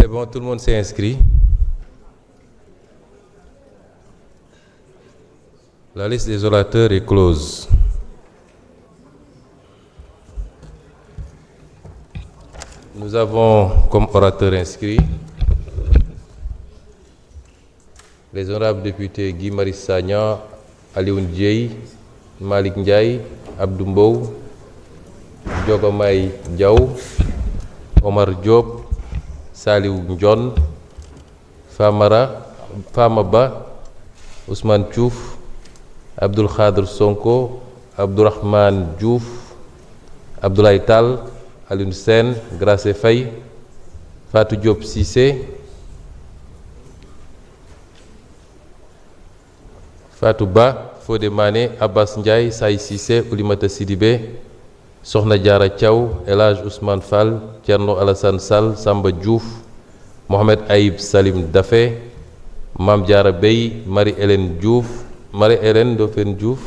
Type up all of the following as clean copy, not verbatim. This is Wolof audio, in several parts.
C'est bon, tout le monde s'est inscrit. La liste des orateurs est close. Nous avons comme orateurs inscrits les honorables députés Guy Marius Sagna, Alioune Dièye, Malick Ndiaye, Abdou Mbow, Diogomaye Diaw, Omar Diop, Saliou Ndione, Fama Ba, Ousmane Diouf, Abdoul Khadr Sonko, Abdourahmane Diouf, Abdoulaye Tall, Alioune Sène, Gracé Faye, Fatou Diop Cissé, Fatou Ba, Fodé Mané, Abbas Ndiaye, Saï Cissé, Oulimata Sidibé, Sokhna Diarra Thiaw, El Hadj Ousmane Fall, Thierno Alassane Sall, Samba Diouf, Mohamed Aïb Salim Dafé, Mame Diarra Bey, Marie-Hélène Ndofène Diouf,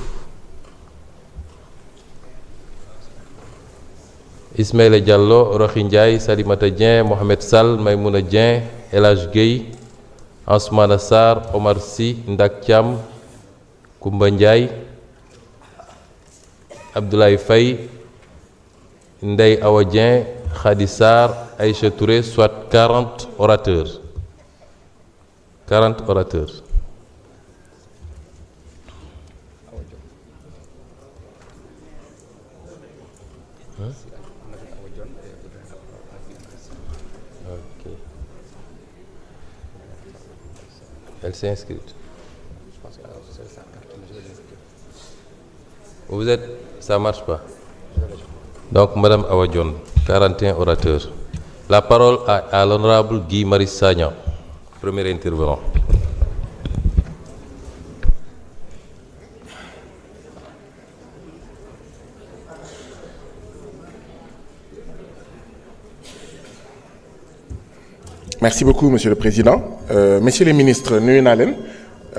Ismaïla Diallo, Roxi Ndiaye, Salimata Dieng, Mohamed Sall, Maïmouna Dieng, El Hadj Gueye, Ansoumana Sarr, Omar Sy, Ndak Thiam, Koumba Ndiaye, Abdoulaye Faye, Ndeye Awa Dieng, Khady Sarr, Aïcha Touré, soit 40 orateurs. 40 orateurs. Ok. Elle s'est inscrite. Vous êtes... Ça ne marche pas. Donc, Madame Awa Dione, 41 orateurs. La parole à l'honorable Guy Marius Sagna, premier intervenant. Merci beaucoup, Monsieur le Président. Messieurs les ministres, nuyu naa leen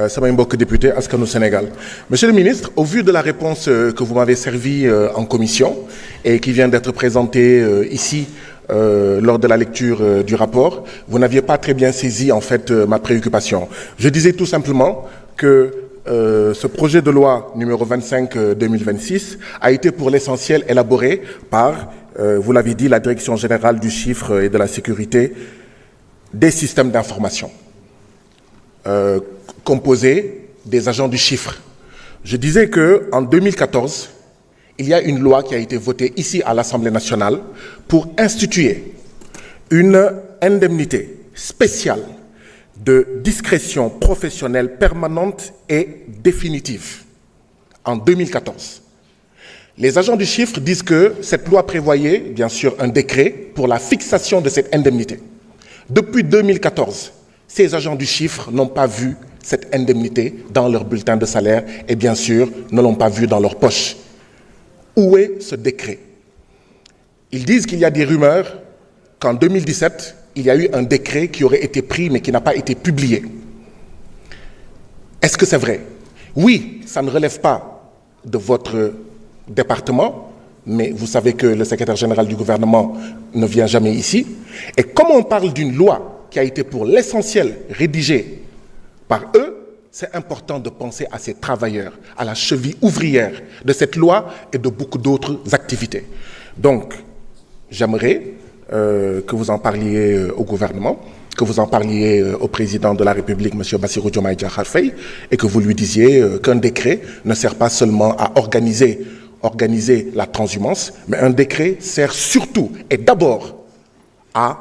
samay mbokk député askanu Sénégal. Monsieur le ministre, au vu de la réponse que vous m'avez servie en commission et qui vient d'être présentée ici lors de la lecture du rapport, vous n'aviez pas très bien saisi en fait ma préoccupation. Je disais tout simplement que ce projet de loi numéro 25/2026 a été pour l'essentiel élaboré par, vous l'avez dit, la Direction générale du chiffre et de la sécurité des systèmes d'information, composé des agents du chiffre. Je disais qu'en 2014, il y a une loi qui a été votée ici à l'Assemblée nationale pour instituer une indemnité spéciale de discrétion professionnelle permanente et définitive en 2014. Les agents du chiffre disent que cette loi prévoyait, bien sûr, un décret pour la fixation de cette indemnité. Depuis 2014, ces agents du chiffre n'ont pas vu cette indemnité dans leur bulletin de salaire et bien sûr ne l'ont pas vu dans leur poche. Où est ce décret? Ils disent qu'il y a des rumeurs qu'en 2017, il y a eu un décret qui aurait été pris mais qui n'a pas été publié. Est-ce que c'est vrai? Oui, ça ne relève pas de votre département, mais vous savez que le secrétaire général du gouvernement ne vient jamais ici. Et comme on parle d'une loi qui a été pour l'essentiel rédigée par eux, c'est important de penser à ces travailleurs, à la cheville ouvrière de cette loi et de beaucoup d'autres activités. Donc, j'aimerais que vous en parliez au gouvernement, que vous en parliez au président de la République, M. Bassirou Diomaye Diakhar Faye, et que vous lui disiez qu'un décret ne sert pas seulement à organiser la transhumance, mais un décret sert surtout et d'abord à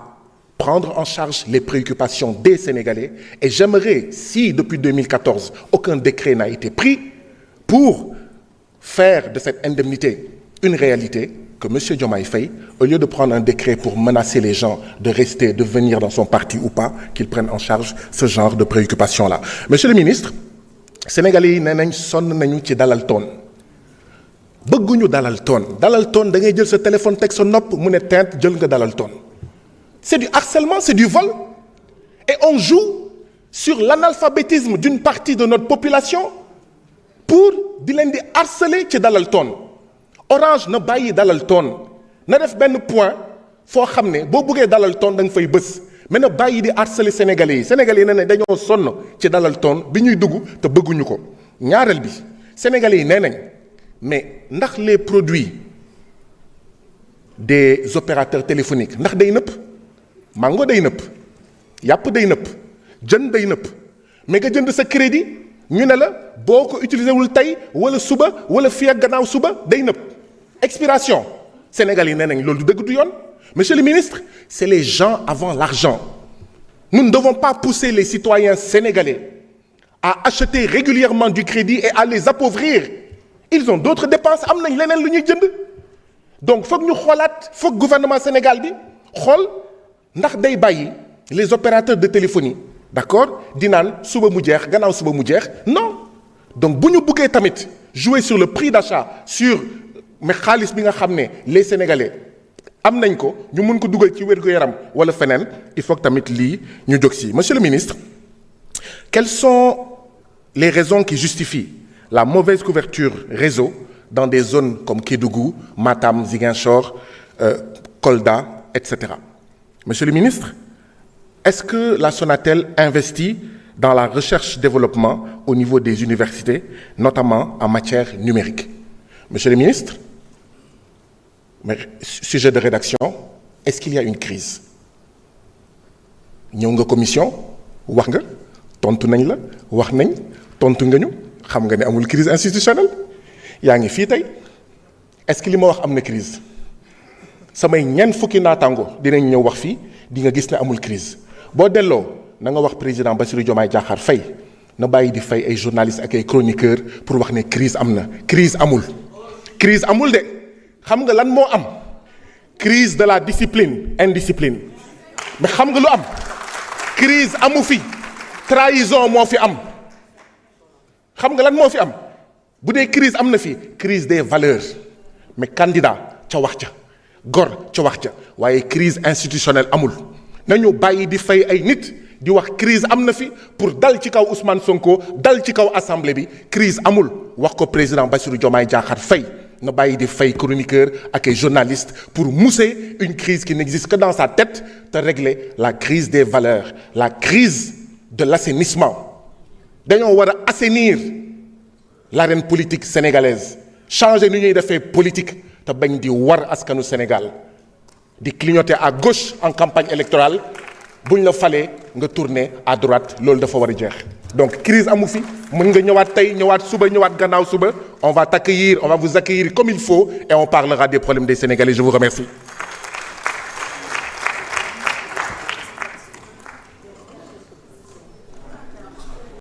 prendre en charge les préoccupations des Sénégalais. Et j'aimerais, si depuis 2014, aucun décret n'a été pris pour faire de cette indemnité une réalité, que M. Diomaye Faye, au lieu de prendre un décret pour menacer les gens de rester, de venir dans son parti ou pas, qu'il prenne en charge ce genre de préoccupations-là. Monsieur le ministre, Sénégalais yi nee nañ sonn nañu ci dalal toon bëgguñu dalal toon da ngay jël sa téléphone teg sa nopp mu ne teint jël nga dalal toon. C'est du harcèlement, c'est du vol. Et on joue sur l'analphabétisme d'une partie de notre population pour di leen di harceler ci dalal toon. Orange na bàyyi dalal toon na def benn point foo xam ne boo bëggee dalal toon da nga fay bës mais na bàyyi di harceler sénégalais yi sénégalais yi nee nañ dañoo sonn ci dalal toon bi ñuy dugg te bëgguñu ko. ñaareel bi sénégalais yi nee nañ mais ndax les produits des opérateurs téléphoniques ndax day nëpp mango day nëpp yàpp day nëpp jën day nëpp mais nga jënd sa crédit ñu ne la boo ko utiliser wul tey wala suba wala fii ak gannaaw suba day nëpp expiration sénégalais yi nee nañ loolu du dëgg du yoon. Monsieur le ministre, c'est les gens avant l'argent. Nous ne devons pas pousser les citoyens sénégalais à acheter régulièrement du crédit et à les appauvrir. Ils ont d'autres dépenses, am nañ leneen lu ñuy jënd. Donc foog ñu xoolaat foog gouvernement Sénégal bi xool ndax day bàyyi les opérateurs de téléphonie, d'accord, di naan suba mu jeex gannaaw suba mu jeex. Non. Donc bu ñu buggee tamit jouer sur le prix d'achat, sur mais xaalis bi nga xam ne les Sénégalais am nañ ko ñu mun ko dugal ci wér-gu-yaram wala feneen il faut que tamit lii ñu jóg si. Monsieur le ministre, quelles sont les raisons qui justifient la mauvaise couverture réseau dans des zones comme Kédougou, Matam, Ziguinchor, Kolda, etc. Monsieur le ministre, est-ce que la Sonatel investit dans la recherche-développement au niveau des universités, notamment en matière numérique? Monsieur le ministre, mais sujet de rédaction, est-ce qu'il y a une crise? ñëw nga commission wax nga tontu nañ la wax nañ tontu nga ñu xam nga ne amul crise institutionnelle yaa ngi fii tey est-ce que li ma wax am na crise? samay ñeent fukki naataango dinañ ñëw wax fii di nga gis ne amul crise. boo delloo na nga wax président Bassirou Diomaye Diakhar Faye na bàyyi di fay ay journalistes ak ay chroniqueurs pour wax ne crise am na. crise amul. crise amul de. xam nga lan moo am crise de la discipline indiscipline mais xam nga lu am crise amu fi trahison moo fi am xam nga lan moo fi am bu dee crise am na fi crise des valeurs mais candidat ca wax ca gor ca wax ca waaye crise institutionnelle amul. nañu bàyyi di fay ay nit di wax crise am na fi pour dal ci kaw Ousmane Sonko dal ci kaw assemblée bi crise amul wax ko président Bassirou Diomaye Diakhar Faye na bàyyi di fay chroniqueur ak ay journaliste pour mousser une crise qui n'existe que dans sa tête te régler la crise des valeurs la crise de l'assainissement. dañoo war a assainir l'arène politique sénégalaise changer ni ñuy defee politique te bañ di war askanu Sénégal di clignoter à gauche en campagne électorale buñ la falee nga tourner à droite loolu dafa war a jeex. donc crise amu fi mën nga ñëwaat tey ñëwaat suba ñëwaat gannaaw suba on va t'accueillir on va vous accueillir comme il faut et on parlera des problèmes des Sénégalais. Je vous remercie.